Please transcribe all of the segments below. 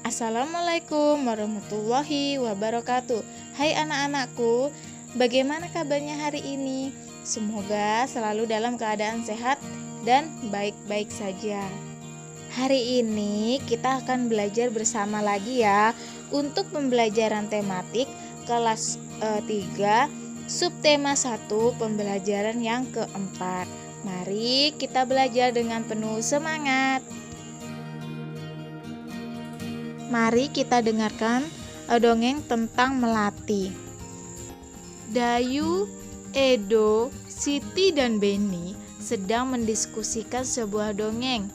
Assalamualaikum warahmatullahi wabarakatuh. Hai anak-anakku, bagaimana kabarnya hari ini? Semoga selalu dalam keadaan sehat dan baik-baik saja. Hari ini kita akan belajar bersama lagi ya untuk pembelajaran tematik kelas 3 subtema 1 pembelajaran yang keempat. Mari kita belajar dengan penuh semangat. Mari kita dengarkan dongeng tentang melati. Dayu, Edo, Siti dan Beni sedang mendiskusikan sebuah dongeng.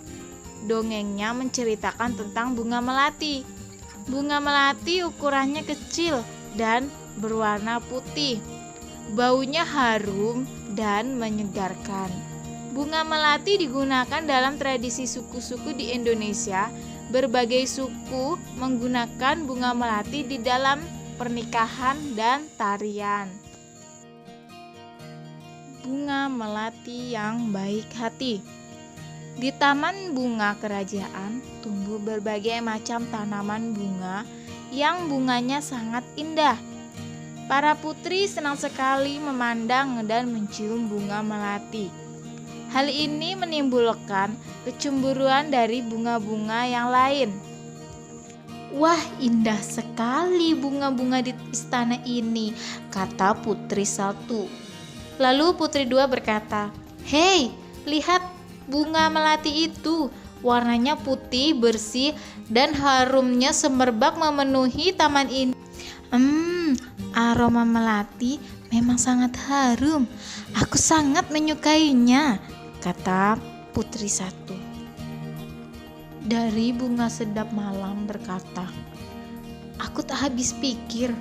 Dongengnya menceritakan tentang bunga melati. Bunga melati ukurannya kecil dan berwarna putih. Baunya harum dan menyegarkan. Bunga melati digunakan dalam tradisi suku-suku di Indonesia. Berbagai suku menggunakan bunga melati di dalam pernikahan dan tarian. Bunga melati yang baik hati. Di taman bunga kerajaan tumbuh berbagai macam tanaman bunga yang bunganya sangat indah. Para putri senang sekali memandang dan mencium bunga melati. Hal ini menimbulkan kecemburuan dari bunga-bunga yang lain. "Wah, indah sekali bunga-bunga di istana ini," kata putri satu. Lalu putri dua berkata, "Hei, lihat bunga melati itu. Warnanya putih, bersih, dan harumnya semerbak memenuhi taman ini. Aroma melati memang sangat harum. Aku sangat menyukainya," kata putri satu. Dari bunga sedap malam berkata, "Aku tak habis pikir,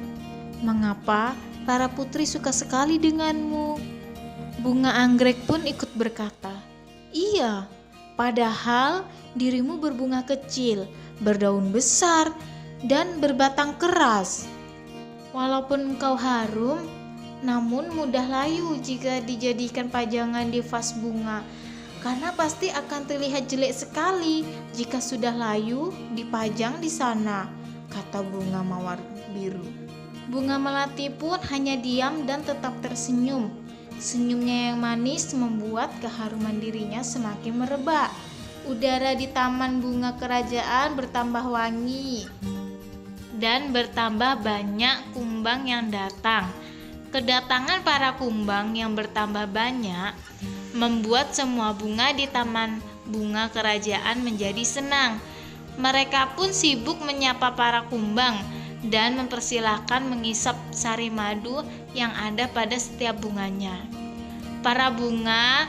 mengapa para putri suka sekali denganmu." Bunga anggrek pun ikut berkata, "Iya, padahal dirimu berbunga kecil, berdaun besar, dan berbatang keras. Walaupun engkau harum, namun mudah layu jika dijadikan pajangan di vas bunga, karena pasti akan terlihat jelek sekali jika sudah layu dipajang di sana," kata bunga mawar biru. Bunga melati pun hanya diam dan tetap tersenyum. Senyumnya yang manis membuat keharuman dirinya semakin merebak. Udara di taman bunga kerajaan bertambah wangi dan bertambah banyak kumbang yang datang. Kedatangan para kumbang yang bertambah banyak membuat semua bunga di taman bunga kerajaan menjadi senang. Mereka pun sibuk menyapa para kumbang dan mempersilahkan mengisap sari madu yang ada pada setiap bunganya. Para bunga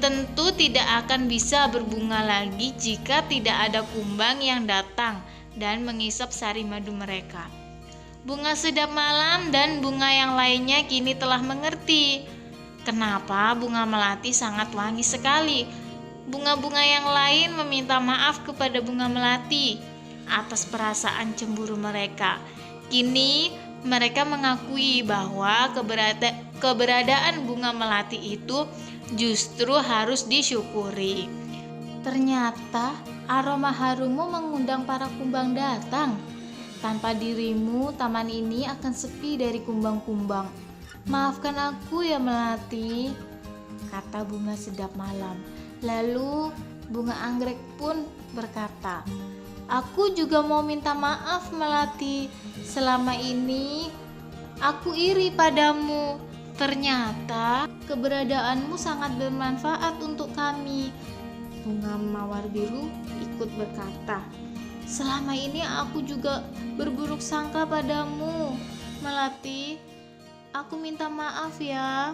tentu tidak akan bisa berbunga lagi jika tidak ada kumbang yang datang dan mengisap sari madu mereka. Bunga sedap malam dan bunga yang lainnya kini telah mengerti kenapa bunga melati sangat wangi sekali. Bunga-bunga yang lain meminta maaf kepada bunga melati atas perasaan cemburu mereka. Kini mereka mengakui bahwa keberadaan bunga melati itu justru harus disyukuri. "Ternyata aroma harummu mengundang para kumbang datang. Tanpa dirimu, taman ini akan sepi dari kumbang-kumbang. Maafkan aku ya Melati," kata bunga sedap malam. Lalu bunga anggrek pun berkata, "Aku juga mau minta maaf Melati. Selama ini aku iri padamu. Ternyata keberadaanmu sangat bermanfaat untuk kami." Bunga mawar biru ikut berkata, "Selama ini aku juga berburuk sangka padamu, Melati. Aku minta maaf ya."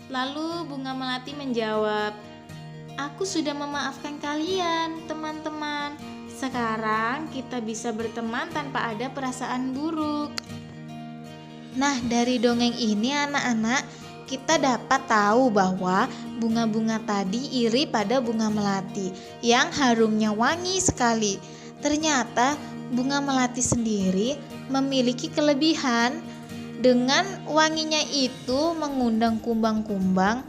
Lalu bunga melati menjawab, "Aku sudah memaafkan kalian, teman-teman. Sekarang kita bisa berteman tanpa ada perasaan buruk." Nah, dari dongeng ini anak-anak, kita dapat tahu bahwa bunga-bunga tadi iri pada bunga melati yang harumnya wangi sekali. Ternyata bunga melati sendiri memiliki kelebihan. Dengan wanginya itu mengundang kumbang-kumbang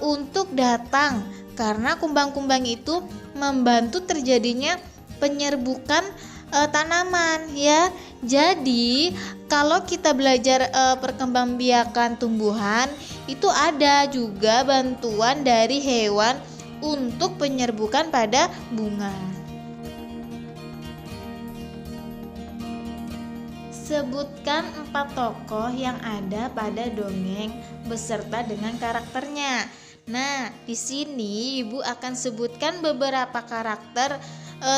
untuk datang, karena kumbang-kumbang itu membantu terjadinya penyerbukan tanaman ya. Jadi kalau kita belajar perkembangbiakan tumbuhan, itu ada juga bantuan dari hewan untuk penyerbukan pada bunga. Sebutkan 4 tokoh yang ada pada dongeng beserta dengan karakternya. Nah, di sini Ibu akan sebutkan beberapa karakter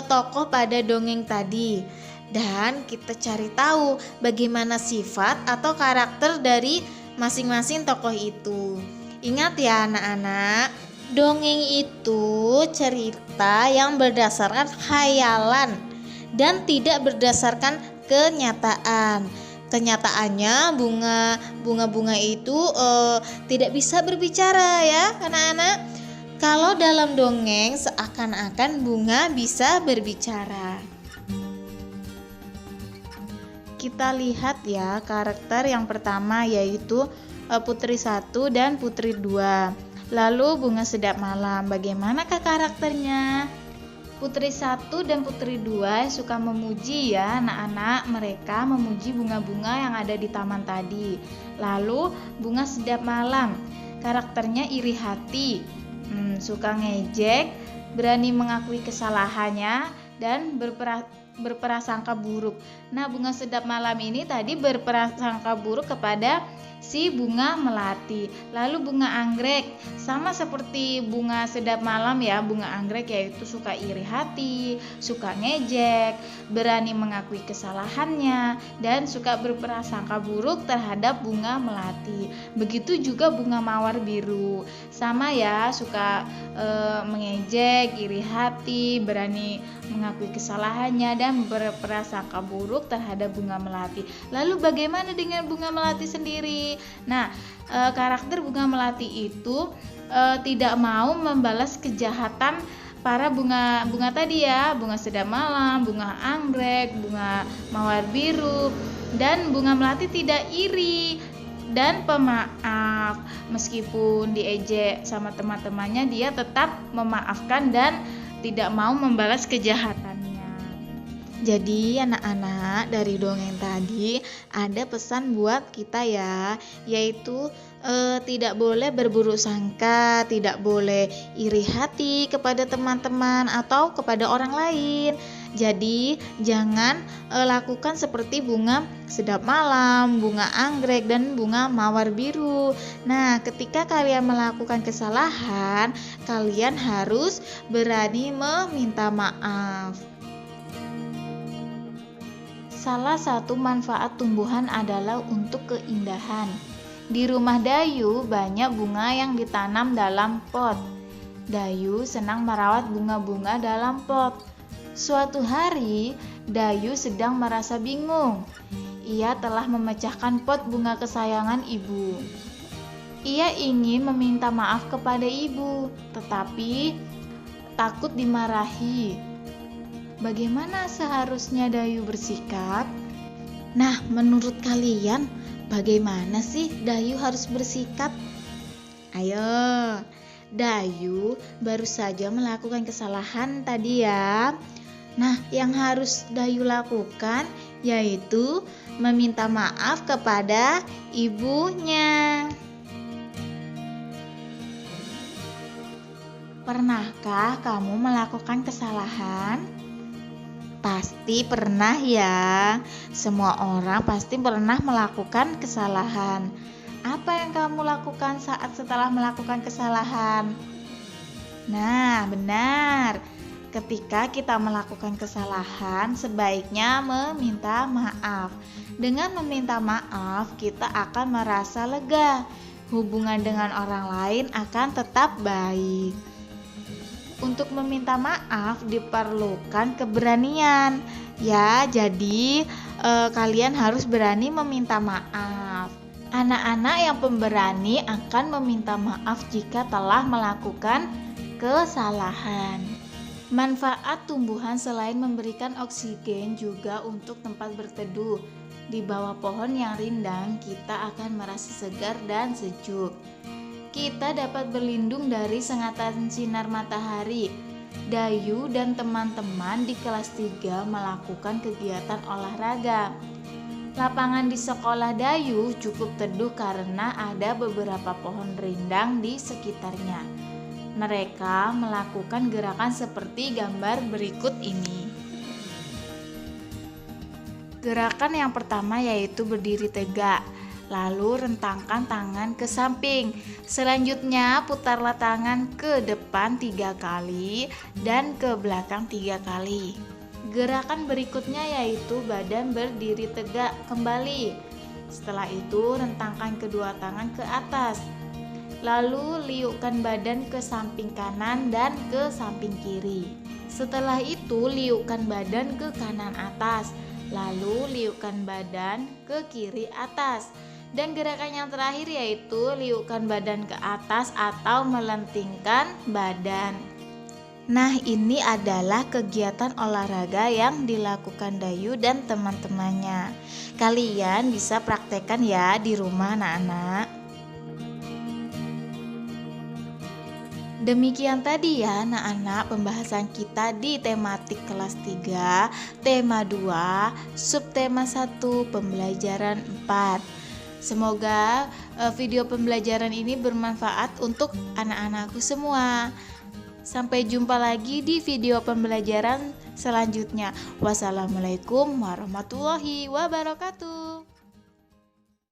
tokoh pada dongeng tadi. Dan kita cari tahu bagaimana sifat atau karakter dari masing-masing tokoh itu. Ingat ya anak-anak, dongeng itu cerita yang berdasarkan khayalan dan tidak berdasarkan kenyataan. Kenyataannya bunga-bunga itu tidak bisa berbicara ya anak-anak. Kalau dalam dongeng seakan-akan bunga bisa berbicara. Kita lihat ya karakter yang pertama yaitu Putri 1 dan Putri 2. Lalu Bunga Sedap Malam. Bagaimanakah karakternya? Putri 1 dan Putri 2 suka memuji ya anak-anak. Mereka memuji bunga-bunga yang ada di taman tadi. Lalu Bunga Sedap Malam, karakternya iri hati, suka ngejek, berani mengakui kesalahannya, dan berprasangka buruk. Nah, Bunga Sedap Malam ini tadi berprasangka buruk kepada si Bunga Melati. Lalu Bunga Anggrek sama seperti Bunga Sedap Malam ya. Bunga Anggrek yaitu suka iri hati, suka ngejek, berani mengakui kesalahannya, dan suka berprasangka buruk terhadap Bunga Melati. Begitu juga Bunga Mawar Biru, sama ya, suka mengejek, iri hati, berani mengakui kesalahannya, dan berprasangka buruk terhadap Bunga Melati. Lalu bagaimana dengan Bunga Melati sendiri? Nah, karakter Bunga Melati itu tidak mau membalas kejahatan para bunga tadi ya, Bunga Sedap Malam, Bunga Anggrek, Bunga Mawar Biru, dan Bunga Melati tidak iri dan pemaaf. Meskipun diejek sama teman-temannya, dia tetap memaafkan dan tidak mau membalas kejahatannya. Jadi anak-anak, dari dongeng tadi ada pesan buat kita ya, yaitu tidak boleh berburuk sangka, tidak boleh iri hati kepada teman-teman atau kepada orang lain. Jadi jangan lakukan seperti Bunga Sedap Malam, Bunga Anggrek, dan Bunga Mawar Biru. Nah, ketika kalian melakukan kesalahan, kalian harus berani meminta maaf. Salah satu manfaat tumbuhan adalah untuk keindahan. Di rumah Dayu banyak bunga yang ditanam dalam pot. Dayu senang merawat bunga-bunga dalam pot. Suatu hari, Dayu sedang merasa bingung. Ia telah memecahkan pot bunga kesayangan ibu. Ia ingin meminta maaf kepada ibu, tetapi takut dimarahi. Bagaimana seharusnya Dayu bersikap? Nah, menurut kalian bagaimana sih Dayu harus bersikap? Ayo, Dayu baru saja melakukan kesalahan tadi ya. Nah, yang harus Dayu lakukan yaitu meminta maaf kepada ibunya. Pernahkah kamu melakukan kesalahan? Pasti pernah ya. Semua orang pasti pernah melakukan kesalahan. Apa yang kamu lakukan saat setelah melakukan kesalahan? Nah, benar. Ketika kita melakukan kesalahan, sebaiknya meminta maaf. Dengan meminta maaf, kita akan merasa lega. Hubungan dengan orang lain akan tetap baik. Untuk meminta maaf diperlukan keberanian. Ya, jadi kalian harus berani meminta maaf. Anak-anak yang pemberani akan meminta maaf jika telah melakukan kesalahan. Manfaat tumbuhan selain memberikan oksigen juga untuk tempat berteduh. Di bawah pohon yang rindang, kita akan merasa segar dan sejuk. Kita dapat berlindung dari sengatan sinar matahari. Dayu dan teman-teman di kelas 3 melakukan kegiatan olahraga. Lapangan di sekolah Dayu cukup teduh karena ada beberapa pohon rindang di sekitarnya. Mereka melakukan gerakan seperti gambar berikut ini. Gerakan yang pertama yaitu berdiri tegak. Lalu rentangkan tangan ke samping. Selanjutnya putarlah tangan ke depan 3 kali dan ke belakang 3 kali. Gerakan berikutnya yaitu badan berdiri tegak kembali. Setelah itu rentangkan kedua tangan ke atas. Lalu liukkan badan ke samping kanan dan ke samping kiri. Setelah itu liukkan badan ke kanan atas. Lalu liukkan badan ke kiri atas. Dan gerakan yang terakhir yaitu liukkan badan ke atas atau melentingkan badan. Nah, ini adalah kegiatan olahraga yang dilakukan Dayu dan teman-temannya. Kalian bisa praktekkan ya di rumah anak-anak. Demikian tadi ya anak-anak pembahasan kita di tematik kelas 3, tema 2, subtema 1, pembelajaran 4. Semoga video pembelajaran ini bermanfaat untuk anak-anakku semua. Sampai jumpa lagi di video pembelajaran selanjutnya. Wassalamualaikum warahmatullahi wabarakatuh.